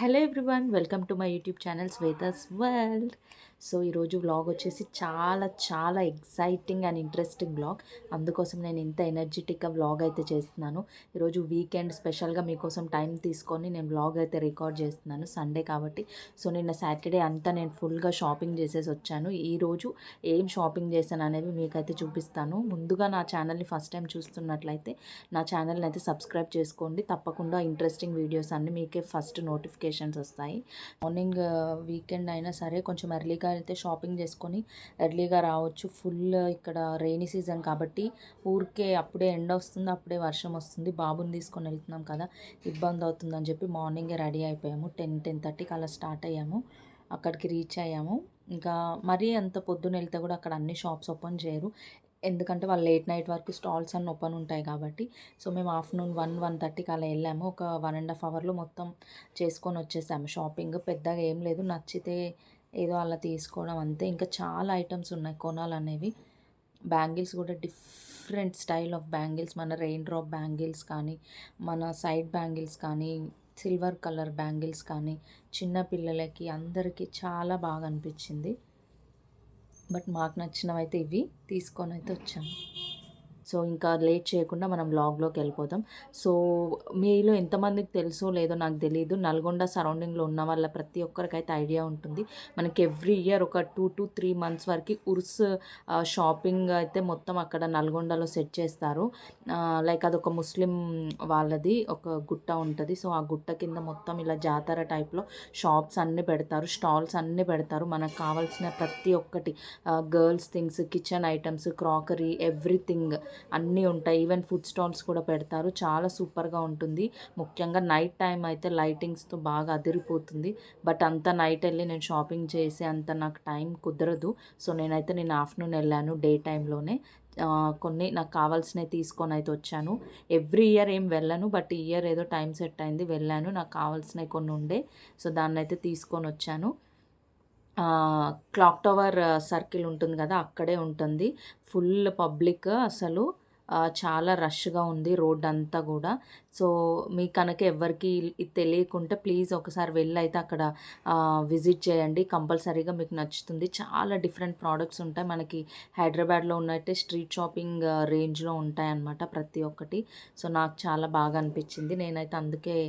Hello everyone, welcome to my YouTube channel Shweta's world. So ఈరోజు vlog వచ్చేసి చాలా చాలా ఎక్సైటింగ్ అండ్ ఇంట్రెస్టింగ్ వ్లాగ్. అందుకోసం నేను ఇంత ఎనర్జెటిక్గా వ్లాగ్ అయితే చేస్తున్నాను. ఈరోజు వీకెండ్ స్పెషల్గా మీకోసం టైం తీసుకొని నేను వ్లాగ్ అయితే రికార్డ్ చేస్తున్నాను, సండే కాబట్టి. సో నిన్న సాటర్డే అంతా నేను ఫుల్గా షాపింగ్ చేసేసి వచ్చాను. ఈరోజు ఏం షాపింగ్ చేశాను అనేవి మీకైతే చూపిస్తాను. ముందుగా నా ఛానల్ని ఫస్ట్ టైం చూస్తున్నట్లయితే నా ఛానల్ని అయితే సబ్స్క్రైబ్ చేసుకోండి. తప్పకుండా ఇంట్రెస్టింగ్ వీడియోస్ అన్నీ మీకే ఫస్ట్ నోటిఫికేషన్స్ వస్తాయి. మార్నింగ్ వీకెండ్ అయినా సరే కొంచెం ఎర్లీగా అయితే షాపింగ్ చేసుకొని ఎర్లీగా రావచ్చు. ఫుల్ ఇక్కడ రెయినీ సీజన్ కాబట్టి ఊరికే అప్పుడే ఎండ వస్తుంది, అప్పుడే వర్షం వస్తుంది. బాబుని తీసుకొని వెళ్తున్నాం కదా, ఇబ్బంది అవుతుందని చెప్పి మార్నింగే రెడీ అయిపోయాము. 10-10:30కి అలా స్టార్ట్ అయ్యాము. అక్కడికి రీచ్ అయ్యాము. ఇంకా మరీ అంత పొద్దున వెళ్తే కూడా అక్కడ అన్ని షాప్స్ ఓపెన్ చేయరు, ఎందుకంటే వాళ్ళు లేట్ నైట్ వరకు స్టాల్స్ అన్నీ ఓపెన్ ఉంటాయి కాబట్టి. సో మేము ఆఫ్టర్నూన్ 1-1:30కి అలా వెళ్ళాము. ఒక 1.5 అవర్లో మొత్తం చేసుకొని వచ్చేసాము షాపింగ్. పెద్దగా ఏం లేదు, నచ్చితే ఏదో అలా తీసుకోవడం అంతే. ఇంకా చాలా ఐటమ్స్ ఉన్నాయి కొనాలనేవి. బ్యాంగిల్స్ కూడా డిఫరెంట్ స్టైల్ ఆఫ్ బ్యాంగిల్స్, మన రెయిన్ డ్రాప్ బ్యాంగిల్స్ కానీ, మన సైడ్ బ్యాంగిల్స్ కానీ, సిల్వర్ కలర్ బ్యాంగిల్స్ కానీ, చిన్న పిల్లలకి అందరికీ చాలా బాగా అనిపించింది. బట్ మాకు నచ్చినవైతే ఇవి తీసుకొని అయితే వచ్చాము. సో ఇంకా లేట్ చేయకుండా మనం వ్లాగ్లోకి వెళ్ళిపోదాం. సో మీలో ఎంతమందికి తెలుసో లేదో నాకు తెలియదు, నల్గొండ సరౌండింగ్లో ఉన్న వాళ్ళ ప్రతి ఒక్కరికైతే ఐడియా ఉంటుంది. మనకి ఎవ్రీ ఇయర్ ఒక 2-3 మంత్స్ వరకు ఉర్స్ షాపింగ్ అయితే మొత్తం అక్కడ నల్గొండలో సెట్ చేస్తారు. లైక్ అదొక ముస్లిం వాళ్ళది ఒక గుట్ట ఉంటుంది. సో ఆ గుట్ట కింద మొత్తం ఇలా జాతర టైప్లో షాప్స్ అన్నీ పెడతారు, స్టాల్స్ అన్నీ పెడతారు. మనకు కావాల్సిన ప్రతి ఒక్కటి, girls things, kitchen items, crockery, everything అన్నీ ఉంటాయి. ఈవెన్ ఫుడ్ స్టాల్స్ కూడా పెడతారు. చాలా సూపర్గా ఉంటుంది. ముఖ్యంగా నైట్ టైం అయితే లైటింగ్స్తో బాగా అదిరిపోతుంది. బట్ అంత నైట్ వెళ్ళి నేను షాపింగ్ చేసి అంత నాకు టైం కుదరదు. సో నేనైతే నేను ఆఫ్టర్నూన్ వెళ్ళాను, డే టైంలోనే. కొన్ని నాకు కావాల్సినవి తీసుకొని అయితే వచ్చాను. ఎవ్రీ ఇయర్ ఏం వెళ్ళను, బట్ ఈ ఇయర్ ఏదో టైం సెట్ అయింది, వెళ్ళాను. నాకు కావాల్సినవి కొన్ని ఉండే, సో దాన్ని అయితే తీసుకొని వచ్చాను. క్లాక్ టవర్ సర్కిల్ ఉంటుంది కదా, అక్కడే ఉంటుంది. ఫుల్ పబ్లిక్, అసలు చాలా రష్గా ఉంది రోడ్ అంతా కూడా. సో మీ కనుక ఎవరికి ఇది తెలియకుంటే ప్లీజ్ ఒకసారి వెళ్ళి అయితే అక్కడ విజిట్ చేయండి, కంపల్సరీగా మీకు నచ్చుతుంది. చాలా డిఫరెంట్ ప్రోడక్ట్స్ ఉంటాయి. మనకి హైదరాబాద్లో ఉన్నట్టే స్ట్రీట్ షాపింగ్ రేంజ్లో ఉంటాయన్నమాట ప్రతి ఒక్కటి. సో నాకు చాలా బాగా అనిపించింది. నేనైతే అందుకే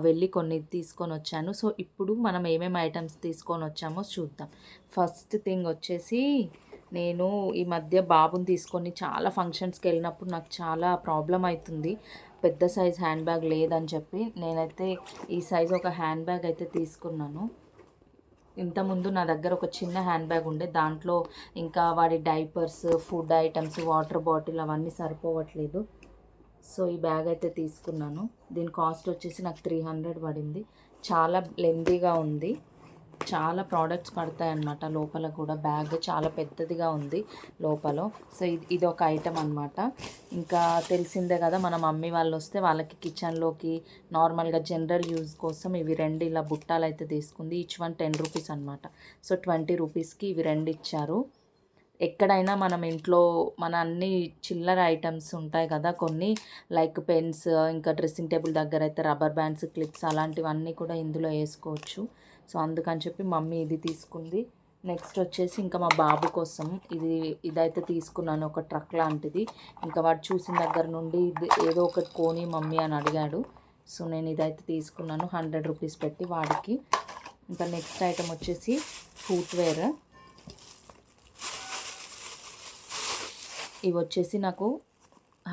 వెళ్ళి కొన్ని తీసుకొని వచ్చాను. సో ఇప్పుడు మనం ఏమేమి ఐటమ్స్ తీసుకొని వచ్చామో చూద్దాం. ఫస్ట్ థింగ్ వచ్చేసి, నేను ఈ మధ్య బాబుని తీసుకొని చాలా ఫంక్షన్స్కి వెళ్ళినప్పుడు నాకు చాలా ప్రాబ్లం అవుతుంది. పెద్ద సైజ్ హ్యాండ్ బ్యాగ్ లేదని చెప్పి నేనైతే ఈ సైజ్ ఒక హ్యాండ్ బ్యాగ్ అయితే తీసుకున్నాను. ఇంతకుముందు నా దగ్గర ఒక చిన్న హ్యాండ్ బ్యాగ్ ఉండే, దాంట్లో ఇంకా వాడి diapers, food items, water bottle అవన్నీ సరిపోవట్లేదు. సో ఈ బ్యాగ్ అయితే తీసుకున్నాను. దీని కాస్ట్ వచ్చేసి నాకు 300 పడింది. చాలా లెందీగా ఉంది, చాలా ప్రోడక్ట్స్ పడతాయి అన్నమాట. లోపల కూడా బ్యాగ్ చాలా పెద్దదిగా ఉంది లోపల. సో ఇది ఒక ఐటమ్ అనమాట. ఇంకా తెలిసిందే కదా, మన మమ్మీ వాళ్ళు వస్తే వాళ్ళకి కిచెన్లోకి నార్మల్గా జనరల్ యూజ్ కోసం ఇవి 2 ఇలా బుట్టాలు అయితే తీసుకుంది. ఈచ్ వన్ 10 రూపీస్ అనమాట. సో 20 రూపీస్కి ఇవి 2 ఇచ్చారు. ఎక్కడైనా మనం ఇంట్లో మన అన్ని చిల్లర ఐటమ్స్ ఉంటాయి కదా కొన్ని, లైక్ పెన్స్, ఇంకా డ్రెస్సింగ్ టేబుల్ దగ్గర అయితే రబ్బర్ బ్యాండ్స్, క్లిప్స్ అలాంటివన్నీ కూడా ఇందులో వేసుకోవచ్చు. సో అందుకని చెప్పి మమ్మీ ఇది తీసుకుంది. నెక్స్ట్ వచ్చేసి ఇంకా మా బాబు కోసం ఇదైతే తీసుకున్నాను, ఒక ట్రక్ లాంటిది. ఇంకా వాడు చూసిన దగ్గర నుండి ఇది ఏదో ఒకటి కోని మమ్మీ అని అడిగాడు. సో నేను ఇదైతే తీసుకున్నాను 100 రూపీస్ పెట్టి వాడికి. ఇంకా నెక్స్ట్ ఐటమ్ వచ్చేసి ఫుట్వేర్. ఇవి వచ్చేసి నాకు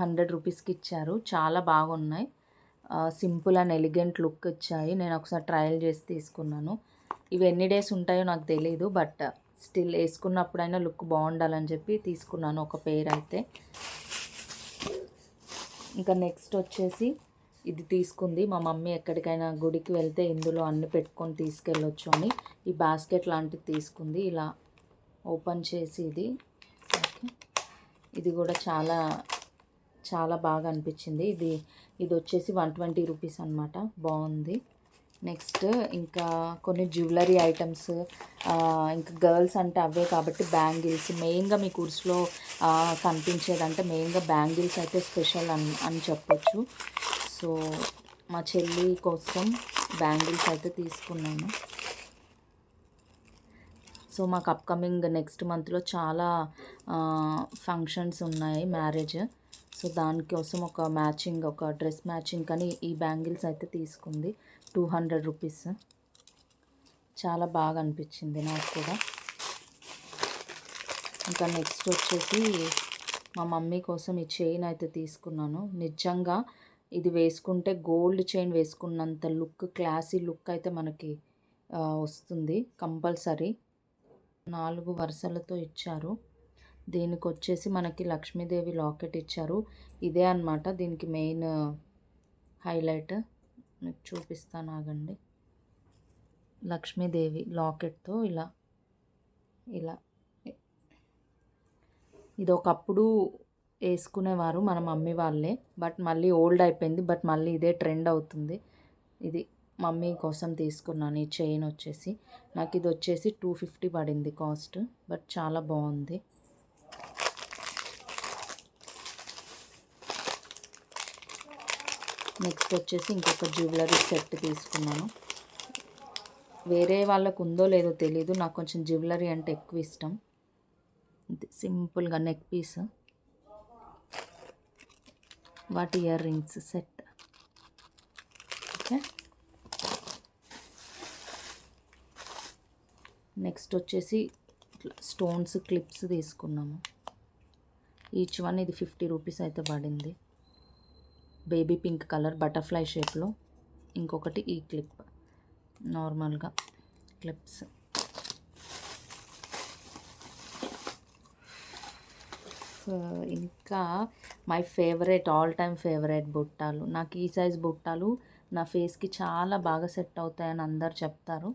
100 రూపీస్కి ఇచ్చారు. చాలా బాగున్నాయి, సింపుల్ అండ్ ఎలిగెంట్ లుక్ ఇచ్చాయి. నేను ఒకసారి ట్రయల్ చేసి తీసుకున్నాను. ఇవి ఎన్ని డేస్ ఉంటాయో నాకు తెలీదు, బట్ స్టిల్ వేసుకున్నప్పుడైనా లుక్ బాగుండాలని చెప్పి తీసుకున్నాను ఒక పేర్ అయితే. ఇంకా నెక్స్ట్ వచ్చేసి ఇది తీసుకుంది మా మమ్మీ, ఎక్కడికైనా గుడికి వెళ్తే ఇందులో అన్ని పెట్టుకొని తీసుకెళ్ళొచ్చు అని ఈ బాస్కెట్ లాంటిది తీసుకుంది. ఇలా ఓపెన్ చేసి ఇది కూడా చాలా చాలా బాగా అనిపించింది. ఇది వచ్చేసి 120 రూపీస్ అనమాట, బాగుంది. నెక్స్ట్ ఇంకా కొన్ని జ్యువెలరీ ఐటమ్స్, ఇంకా గర్ల్స్ అంటే అవే కాబట్టి బ్యాంగిల్స్ మెయిన్గా మీ కోర్స్లో కనిపించేదంటే మెయిన్గా బ్యాంగిల్స్ అయితే స్పెషల్ అని చెప్పొచ్చు. సో మా చెల్లి కోసం బ్యాంగిల్స్ అయితే తీసుకున్నాను. సో మాకు అప్కమింగ్ నెక్స్ట్ మంత్లో చాలా ఫంక్షన్స్ ఉన్నాయి, మ్యారేజ్. సో దానికోసం ఒక మ్యాచింగ్, ఒక డ్రెస్ మ్యాచింగ్ కానీ ఈ బ్యాంగిల్స్ అయితే తీసుకుంది. 200 రూపీస్. చాలా బాగా అనిపించింది నాకు కూడా. ఇంకా నెక్స్ట్ వచ్చేసి మా మమ్మీ కోసం ఈ చైన్ అయితే తీసుకున్నాను. నిజంగా ఇది వేసుకుంటే గోల్డ్ చైన్ వేసుకున్నంత లుక్, క్లాసీ లుక్ అయితే మనకి వస్తుంది కంపల్సరీ. 4 వరుసలతో ఇచ్చారు. దీనికి వచ్చేసి మనకి లక్ష్మీదేవి లాకెట్ ఇచ్చారు. ఇదే అన్నమాట దీనికి మెయిన్ హైలైట్. మీకు చూపిస్తాను ఆగండి. లక్ష్మీదేవి లాకెట్తో ఇలా ఇలా ఇది ఒకప్పుడు వేసుకునేవారు మన మమ్మీ వాళ్ళే, బట్ మళ్ళీ ఓల్డ్ అయిపోయింది. బట్ మళ్ళీ ఇదే ట్రెండ్ అవుతుంది. ఇది మమ్మీ కోసం తీసుకున్నాను. ఈ చైన్ వచ్చేసి నాకు ఇది వచ్చేసి 250 పడింది కాస్ట్, బట్ చాలా బాగుంది. నెక్స్ట్ వచ్చేసి ఇంకొక జ్యువెలరీ సెట్ తీసుకున్నాను. వేరే వాళ్ళకు ఉందో లేదో తెలీదు, నాకు కొంచెం జ్యువెలరీ అంటే ఎక్కువ ఇష్టం. సింపుల్గా నెక్ పీస్, వాటి ear rings set. Okay, next వచ్చేసి స్టోన్స్ క్లిప్స్ తీసుకున్నాము. ఈచ్ వన్ ఇది 50 రూపీస్ అయితే పడింది. బేబీ పింక్ కలర్ బటర్ఫ్లై షేప్లో, ఇంకొకటి ఈ క్లిప్ నార్మల్గా క్లిప్స్. ఇంకా my favourite, all time favourite బుట్టాలు. నాకు ఈ సైజ్ బుట్టాలు నా ఫేస్కి చాలా బాగా సెట్ అవుతాయని అందరు చెప్తారు.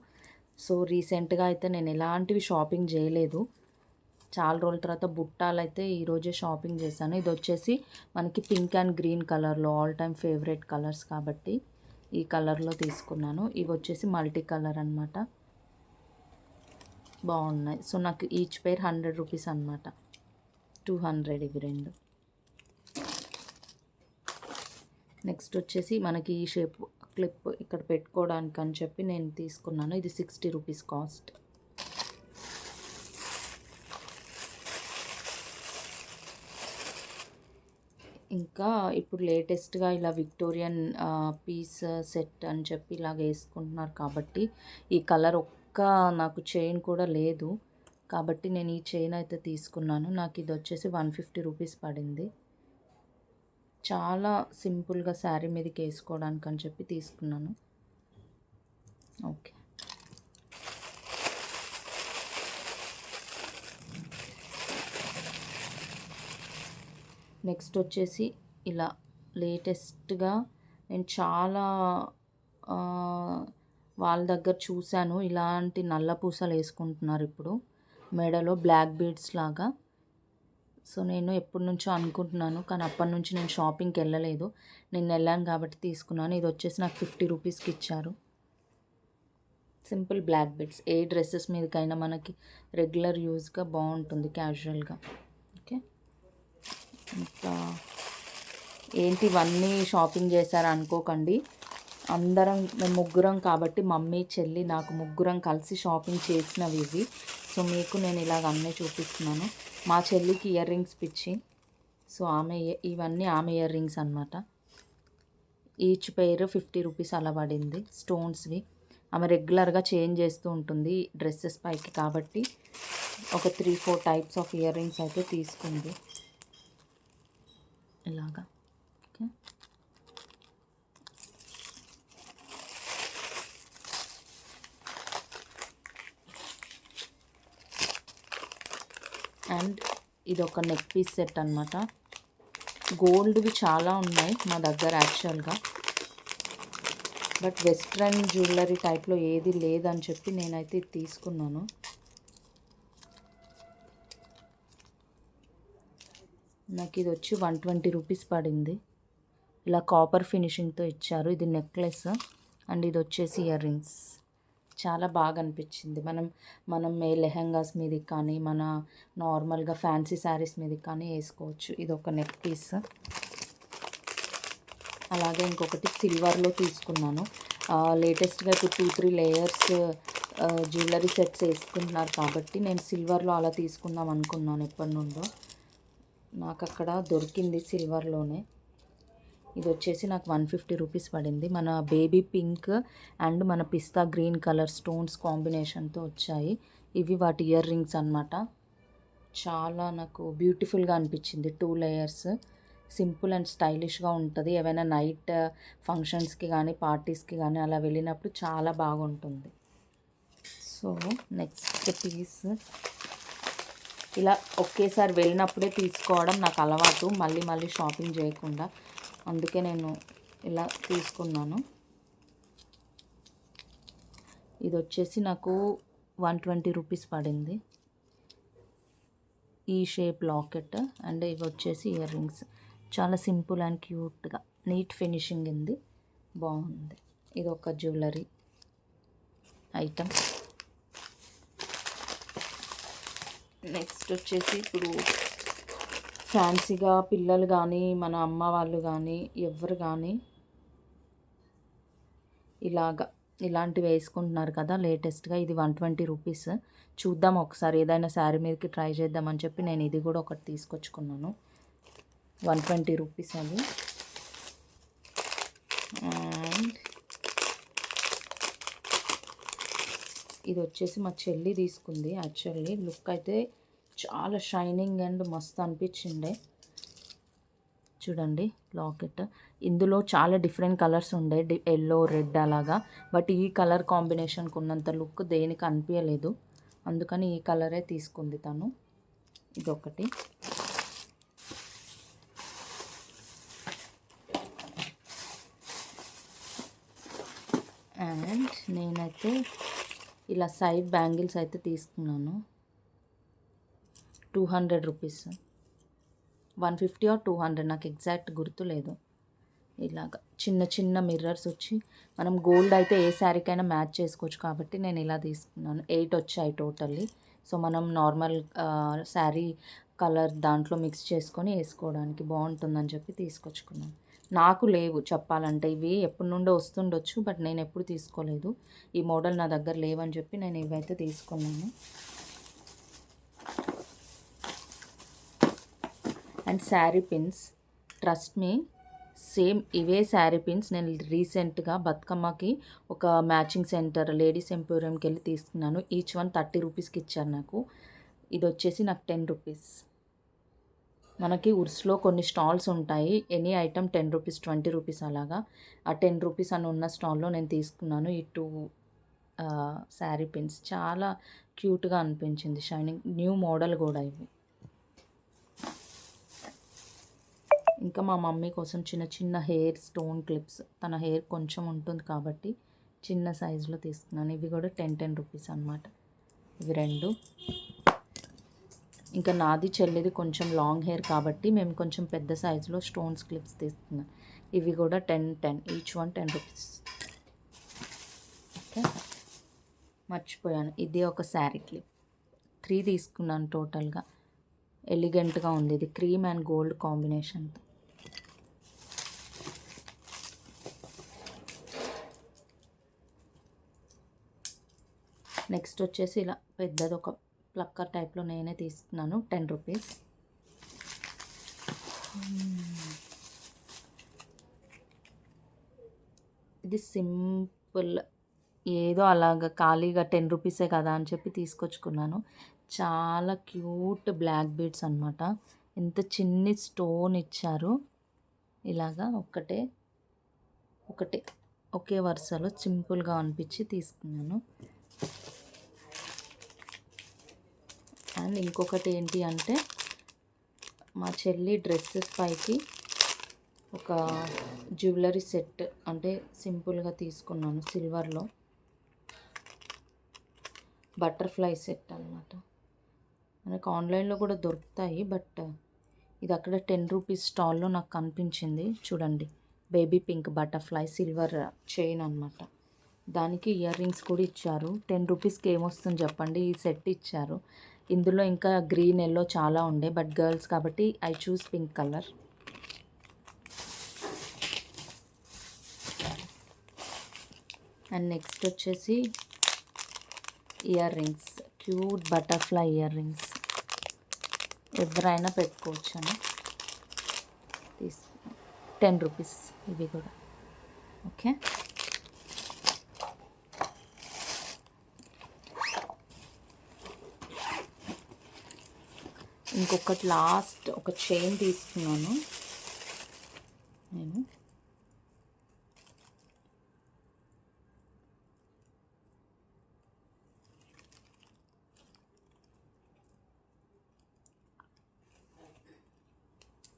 సో రీసెంట్గా అయితే నేను ఎలాంటివి షాపింగ్ చేయలేదు. చాలా రోజుల తర్వాత బుట్టాలు అయితే ఈరోజే షాపింగ్ చేశాను. ఇది వచ్చేసి మనకి పింక్ అండ్ గ్రీన్ కలర్లో ఆల్ టైమ్ ఫేవరెట్ కలర్స్ కాబట్టి ఈ కలర్లో తీసుకున్నాను. ఇవి వచ్చేసి మల్టీ కలర్ అనమాట, బాగున్నాయి. సో నాకు ఈచ్ పేర్ 100 రూపీస్ అనమాట, 200 ఇవి రెండు. నెక్స్ట్ వచ్చేసి మనకి ఈ షేప్ క్లిప్ ఇక్కడ పెట్టుకోవడానికి అని చెప్పి నేను తీసుకున్నాను. ఇది 60 రూపీస్ కాస్ట్. ఇంకా ఇప్పుడు లేటెస్ట్గా ఇలా విక్టోరియన్ పీస్ సెట్ అని చెప్పి ఇలాగ వేసుకుంటున్నారు కాబట్టి ఈ కలర్ ఒక్క నాకు చైన్ కూడా లేదు కాబట్టి నేను ఈ చైన్ అయితే తీసుకున్నాను. నాకు ఇది వచ్చేసి 150 రూపీస్ పడింది. చాలా సింపుల్గా శారీ మీదకి వేసుకోవడానికి అని చెప్పి తీసుకున్నాను. ఓకే, నెక్స్ట్ వచ్చేసి ఇలా లేటెస్ట్గా నేను చాలా వాళ్ళ దగ్గర చూశాను, ఇలాంటి నల్ల పూసలు వేసుకుంటున్నారు ఇప్పుడు మెడలో బ్లాక్ బీడ్స్ లాగా. సో నేను ఎప్పటి నుంచో అనుకుంటున్నాను, కానీ అప్పటి నుంచి నేను షాపింగ్కి వెళ్ళలేదు. నేను వెళ్ళాను కాబట్టి తీసుకున్నాను. ఇది వచ్చేసి నాకు 50 రూపీస్కి ఇచ్చారు. సింపుల్ బ్లాక్ బీడ్స్, ఏ డ్రెస్సెస్ మీదకైనా మనకి రెగ్యులర్ యూజ్గా బాగుంటుంది, క్యాజువల్గా. ఓకే, ఇంకా ఏంటి ఇవన్నీ షాపింగ్ చేశారు అనుకోకండి. అందరం మేము ముగ్గురం కాబట్టి మమ్మీ చెల్లి నాకు ముగ్గురం కలిసి షాపింగ్ చేసినవి ఇవి. సో మీకు నేను ఇలాగ అన్నీ చూపిస్తున్నాను. మా చెల్లికి ఇయర్ రింగ్స్ పిచ్చి, సో ఇవన్నీ ఆమె ఇయర్ రింగ్స్ అనమాట. ఈచ్ పెయిర్ 50 రూపీస్ అలా పడింది, స్టోన్స్వి. ఆమె రెగ్యులర్గా చేంజ్ చేస్తూ ఉంటుంది డ్రెస్సెస్ పైకి కాబట్టి ఒక 3-4 టైప్స్ ఆఫ్ ఇయర్ రింగ్స్ అయితే తీసుకుంది ఇలాగా. ఓకే, అండ్ ఇది ఒక నెక్ పీస్ సెట్ అనమాట. గోల్డ్వి చాలా ఉన్నాయి మా దగ్గర యాక్చువల్గా, బట్ వెస్ట్రన్ జ్యువెలరీ టైప్లో ఏది లేదని చెప్పి నేనైతే ఇది తీసుకున్నాను. నాకు ఇది వచ్చి 120 రూపీస్ పడింది. ఇలా కాపర్ ఫినిషింగ్తో ఇచ్చారు. ఇది నెక్లెస్ అండ్ ఇది వచ్చేసి ఇయర్ రింగ్స్. చాలా బాగా అనిపించింది. మనం లెహంగాస్ మీదకి కానీ మన నార్మల్గా ఫ్యాన్సీ శారీస్ మీదకి కానీ వేసుకోవచ్చు. ఇది ఒక నెక్ పీస్. అలాగే ఇంకొకటి సిల్వర్లో తీసుకున్నాను. లేటెస్ట్గా ఇప్పుడు 2-3 లేయర్స్ జ్యువెలరీ సెట్స్ వేసుకుంటున్నారు కాబట్టి నేను సిల్వర్లో అలా తీసుకుందాం అనుకున్నాను ఎప్పటి నుండో. నాకు అక్కడ దొరికింది సిల్వర్లోనే. ఇది వచ్చేసి నాకు 150 రూపీస్ పడింది. మన బేబీ పింక్ అండ్ మన పిస్తా గ్రీన్ కలర్ స్టోన్స్ కాంబినేషన్తో వచ్చాయి. ఇవి వాటి ఇయర్ రింగ్స్ అనమాట. చాలా నాకు బ్యూటిఫుల్గా అనిపించింది. 2 లేయర్స్, సింపుల్ అండ్ స్టైలిష్గా ఉంటుంది. ఏవైనా నైట్ ఫంక్షన్స్కి కానీ పార్టీస్కి కానీ అలా వెళ్ళినప్పుడు చాలా బాగుంటుంది. సో నెక్స్ట్ పీస్ ఇలా ఒకేసారి వెళ్ళినప్పుడే తీసుకోవడం నాకు అలవాటు, మళ్ళీ మళ్ళీ షాపింగ్ చేయకుండా. అందుకే నేను ఇలా తీసుకున్నాను. ఇది వచ్చేసి నాకు 120 రూపీస్ పడింది. ఈ షేప్ లాకెట్ అండ్ ఇవి వచ్చేసి ఇయర్ రింగ్స్. చాలా సింపుల్ అండ్ క్యూట్గా నీట్ ఫినిషింగ్ ఉంది, బాగుంది. ఇది ఒక జ్యువెలరీ ఐటమ్. నెక్స్ట్ వచ్చేసి ఇప్పుడు ఫ్యాన్సీగా పిల్లలు కానీ మన అమ్మ వాళ్ళు కానీ ఎవరు కానీ ఇలాంటివి వేసుకుంటున్నారు కదా లేటెస్ట్గా. ఇది 120 రూపీస్. చూద్దాం ఒకసారి, ఏదైనా శారీ మీదకి ట్రై చేద్దామని చెప్పి నేను ఇది కూడా ఒకటి తీసుకొచ్చుకున్నాను. 120 రూపీస్ అది. అండ్ ఇది వచ్చేసి మా చెల్లి తీసుకుంది. యాక్చువల్లీ లుక్ అయితే చాలా షైనింగ్ అండ్ మస్తు అనిపించిండే. చూడండి లాకెట్. ఇందులో చాలా డిఫరెంట్ కలర్స్ ఉండే, ఎల్లో రెడ్ అలాగా. బట్ ఈ కలర్ కాంబినేషన్కి ఉన్నంత లుక్ దేనికి అనిపించలేదు, అందుకని ఈ కలరే తీసుకుంది తను. ఇదొకటి. అండ్ నేనైతే ఇలా సైడ్ బ్యాంగిల్స్ అయితే తీసుకున్నాను. 200 రూపీస్, 150 ఆర్ 200 నాకు ఎగ్జాక్ట్ గుర్తులేదు. ఇలాగ చిన్న చిన్న మిర్రర్స్ వచ్చి మనం గోల్డ్ అయితే ఏ శారీకైనా మ్యాచ్ చేసుకోవచ్చు కాబట్టి నేను ఇలా తీసుకున్నాను. 8 వచ్చాయి టోటల్లీ. సో మనం నార్మల్ శారీ కలర్ దాంట్లో మిక్స్ చేసుకొని వేసుకోవడానికి బాగుంటుందని చెప్పి తీసుకొచ్చుకున్నాను. నాకు లేవు చెప్పాలంటే, ఇవి ఎప్పటి నుండో వస్తుండొచ్చు, బట్ నేను ఎప్పుడు తీసుకోలేదు. ఈ మోడల్ నా దగ్గర లేవని చెప్పి నేను ఇవైతే తీసుకున్నాను. And sari pins, trust me, same ఇవే శారీ పిన్స్ నేను రీసెంట్గా బతుకమ్మకి ఒక మ్యాచింగ్ సెంటర్ లేడీస్ ఎంపోరియంకి వెళ్ళి తీసుకున్నాను. ఈచ్ వన్ 30 రూపీస్కి ఇచ్చారు నాకు. ఇది వచ్చేసి నాకు 10 రూపీస్. మనకి ఉర్స్లో కొన్ని స్టాల్స్ ఉంటాయి, ఎనీ ఐటమ్ 10 రూపీస్ 20 రూపీస్ అలాగా. ఆ 10 రూపీస్ అని ఉన్న స్టాల్లో నేను తీసుకున్నాను ఈ 2 శారీ పిన్స్. చాలా క్యూట్గా అనిపించింది, షైనింగ్, న్యూ మోడల్ కూడా ఇవి. ఇంకా మా మమ్మీ కోసం చిన్న చిన్న హెయిర్ స్టోన్ క్లిప్స్, తన హెయిర్ కొంచెం ఉంటుంది కాబట్టి చిన్న సైజులో తీసుకున్నాను. ఇవి కూడా 10 రూపీస్ అనమాట, ఇవి 2. ఇంకా నాది చెల్లిది కొంచెం లాంగ్ హెయిర్ కాబట్టి మేము కొంచెం పెద్ద సైజులో స్టోన్స్ క్లిప్స్ తీసుకున్నాం. ఇవి కూడా 10 ఈచ్ వన్ 10 రూపీస్. ఓకే, మర్చిపోయాను, ఇది ఒక శారీ క్లిప్. 3 తీసుకున్నాను టోటల్గా. ఎలిగెంట్గా ఉంది, ఇది క్రీమ్ అండ్ గోల్డ్ కాంబినేషన్తో. నెక్స్ట్ వచ్చేసి ఇలా పెద్దది ఒక ప్లక్కర్ టైప్లో నేనే తీసుకున్నాను, 10 రూపీస్. ఇది సింపుల్, ఏదో అలాగ ఖాళీగా 10 రూపీసే కదా అని చెప్పి తీసుకొచ్చుకున్నాను. చాలా క్యూట్ బ్లాక్ బీడ్స్ అనమాట. ఎంత చిన్ని స్టోన్ ఇచ్చారు, ఇలాగా ఒకటే ఒకే వరుసలో సింపుల్గా అనిపించి తీసుకున్నాను. అండ్ ఇంకొకటి ఏంటి అంటే, మా చెల్లి డ్రెస్సెస్ పైకి ఒక జ్యువెలరీ సెట్, అంటే సింపుల్గా తీసుకున్నాను సిల్వర్లో, బటర్ఫ్లై సెట్ అనమాట. మనకు ఆన్లైన్లో కూడా దొరుకుతాయి, బట్ ఇది అక్కడ 10 రూపీస్ స్టాల్లో నాకు కనిపించింది. చూడండి, baby pink butterfly silver chain అనమాట. దానికి ఇయర్ రింగ్స్ కూడా ఇచ్చారు. 10 రూపీస్కి ఏమొస్తుంది చెప్పండి, ఈ సెట్ ఇచ్చారు. ఇందులో ఇంకా గ్రీన్ ఎల్లో చాలా ఉండే, బట్ గర్ల్స్ కాబట్టి I choose pink colour. And next వచ్చేసి earrings, cute butterfly earrings, ఎవరైనా పెట్టుకోవచ్చు అని తీసుకున్నాను. 10 రూపీస్ ఇవి కూడా. ఓకే, ఇంకొకటి లాస్ట్ ఒక చైన్ తీసుకున్నాను నేను.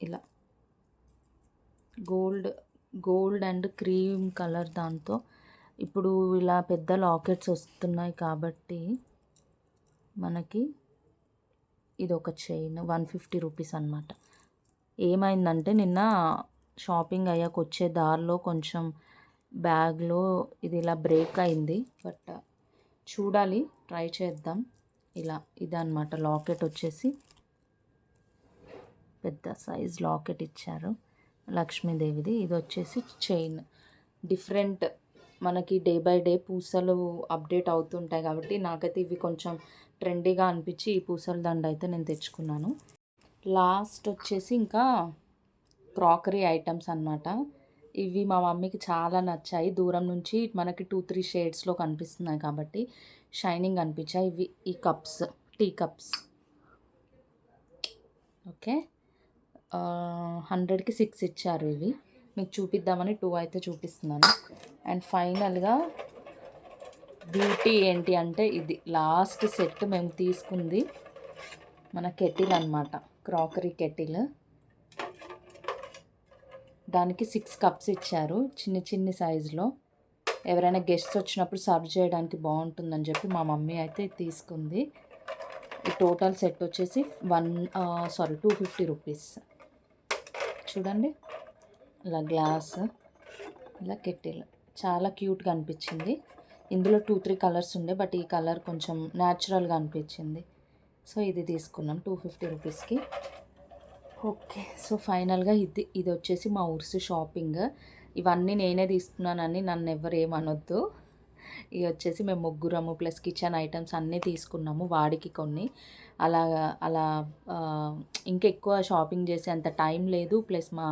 ఇలా గోల్డ్ అండ్ క్రీమ్ కలర్ దాంతో. ఇప్పుడు ఇలా పెద్ద లాకెట్స్ వస్తున్నాయి కాబట్టి మనకి ఇది ఒక చైన్ 150 రూపీస్ అనమాట. ఏమైందంటే నిన్న షాపింగ్ అయ్యాక వచ్చే దారిలో కొంచెం బ్యాగ్లో ఇది ఇలా బ్రేక్ అయింది. బట్ చూడాలి, ట్రై చేద్దాం. ఇలా ఇదన్నమాట లాకెట్ వచ్చేసి పెద్ద సైజ్ లాకెట్ ఇచ్చారు లక్ష్మీదేవిది. ఇది వచ్చేసి చైన్. డిఫరెంట్ మనకి డే బై డే పూసలు అప్డేట్ అవుతుంటాయి కాబట్టి నాకైతే ఇవి కొంచెం ట్రెండీగా అనిపించి ఈ పూసల దండ అయితే నేను తెచ్చుకున్నాను. లాస్ట్ వచ్చేసి ఇంకా క్రాకరీ ఐటమ్స్ అన్నమాట. ఇవి మా మమ్మీకి చాలా నచ్చాయి. దూరం నుంచి మనకి 2-3 షేడ్స్లో కనిపిస్తున్నాయి కాబట్టి షైనింగ్ అనిపించాయి. ఇవి ఈ కప్స్, టీ కప్స్. ఓకే, 100కి 6 ఇచ్చారు. ఇవి మీకు చూపిద్దామని 2 అయితే చూపిస్తున్నాను. అండ్ ఫైనల్గా బ్యూటీ ఏంటి అంటే ఇది లాస్ట్ సెట్ మేము తీసుకుంది మన కెటిల్ అనమాట, క్రాకరీ కెటిల్. దానికి 6 కప్స్ ఇచ్చారు చిన్ని చిన్ని సైజులో. ఎవరైనా గెస్ట్స్ వచ్చినప్పుడు సర్వ్ చేయడానికి బాగుంటుందని చెప్పి మా మమ్మీ అయితే తీసుకుంది. ఈ టోటల్ సెట్ వచ్చేసి 250 రూపీస్. చూడండి, ఇలా గ్లాస్, ఇలా కెటిల్ చాలా క్యూట్గా అనిపించింది. ఇందులో 2-3 కలర్స్ ఉండే, బట్ ఈ కలర్ కొంచెం న్యాచురల్గా అనిపించింది. సో ఇది తీసుకున్నాం 250 రూపీస్కి. ఓకే, సో ఫైనల్గా ఇది వచ్చేసి మా ఉర్సు షాపింగ్. ఇవన్నీ నేనే తీసుకున్నానని నన్ను ఎవరు ఏమనొద్దు. ఇవి వచ్చేసి మేము ముగ్గురము ప్లస్ కిచెన్ ఐటమ్స్ అన్నీ తీసుకున్నాము, వాడికి కొన్ని. అలా అలా ఇంకెక్కువ షాపింగ్ చేసే అంత టైం లేదు. ప్లస్ మా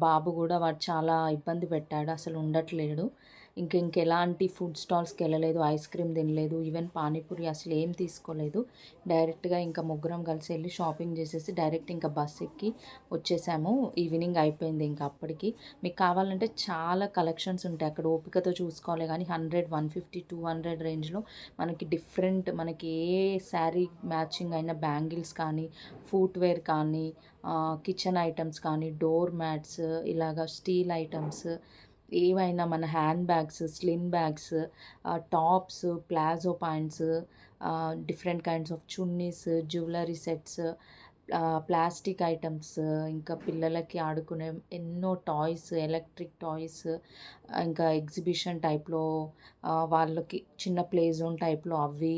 బాబు కూడా వాడు చాలా ఇబ్బంది పెట్టాడు, అసలు ఉండట్లేడు. ఇంకెలాంటి ఫుడ్ స్టాల్స్కి వెళ్ళలేదు, ఐస్ క్రీమ్ తినలేదు, ఈవెన్ పానీపూరి అసలు ఏం తీసుకోలేదు. డైరెక్ట్గా ఇంకా ముగ్గురం కలిసి వెళ్ళి షాపింగ్ చేసేసి డైరెక్ట్ ఇంకా బస్ ఎక్కి వచ్చేసాము. ఈవినింగ్ అయిపోయింది ఇంకా అప్పటికి. మీకు కావాలంటే చాలా కలెక్షన్స్ ఉంటాయి అక్కడ, ఓపికతో చూసుకోవాలి. కానీ 100, 150, 200 రేంజ్లో మనకి డిఫరెంట్, మనకి ఏ శారీ మ్యాచింగ్ అయిన బ్యాంగిల్స్ కానీ, ఫుట్వేర్ కానీ, కిచెన్ ఐటమ్స్ కానీ, డోర్ మ్యాట్స్, ఇలాగా స్టీల్ ఐటమ్స్ ఏవైనా, మన hand bags, slim bags, tops, palazzo pants, different kinds of chunnis, jewellery sets, plastic items, ఇంకా పిల్లలకి ఆడుకునే ఎన్నో టాయ్స్, ఎలక్ట్రిక్ టాయ్స్, ఇంకా ఎగ్జిబిషన్ టైప్లో వాళ్ళకి చిన్న ప్లే జోన్ టైప్లో అవి,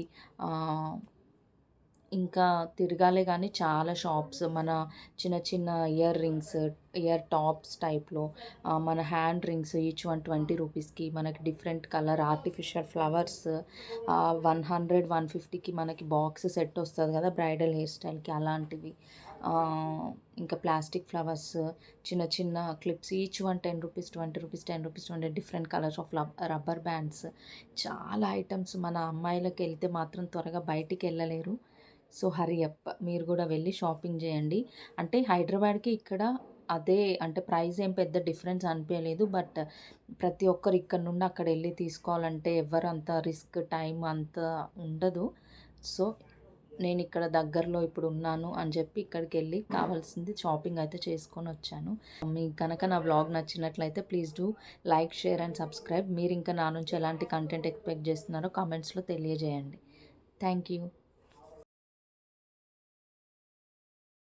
ఇంకా తిరగాలే కానీ చాలా షాప్స్. మన చిన్న చిన్న ఇయర్ రింగ్స్, ఇయర్ టాప్స్ టైప్లో, మన హ్యాండ్ రింగ్స్ ఈచ్ 120 రూపీస్కి మనకి డిఫరెంట్ కలర్ ఆర్టిఫిషియల్ ఫ్లవర్స్ 100, 150కి మనకి బాక్స్ సెట్ వస్తుంది కదా బ్రైడల్ హెయిర్ స్టైల్కి, అలాంటివి. ఇంకా ప్లాస్టిక్ ఫ్లవర్స్, చిన్న చిన్న clips each 10 rupees, 20 rupees, 10 rupees, 20 different colours of rubber bands, చాలా ఐటమ్స్. మన అమ్మాయిలకు వెళ్తే మాత్రం త్వరగా బయటికి వెళ్ళలేరు. సో హరీ అప్, మీరు కూడా వెళ్ళి షాపింగ్ చేయండి. అంటే హైదరాబాద్కి ఇక్కడ అదే, అంటే ప్రైస్ ఏం పెద్ద డిఫరెన్స్ అనిపించలేదు. బట్ ప్రతి ఒక్కరు ఇక్కడ నుండి అక్కడ వెళ్ళి తీసుకోవాలంటే ఎవరు అంత రిస్క్, టైం అంత ఉండదు. సో నేను ఇక్కడ దగ్గరలో ఇప్పుడు ఉన్నాను అని చెప్పి ఇక్కడికి వెళ్ళి కావాల్సింది షాపింగ్ అయితే చేసుకొని వచ్చాను. మీకు కనుక నా వ్లాగ్ నచ్చినట్లయితే please do like, share and subscribe. మీరు ఇంకా నా నుంచి ఎలాంటి కంటెంట్ ఎక్స్పెక్ట్ చేస్తున్నారో కామెంట్స్లో తెలియజేయండి. Thank you.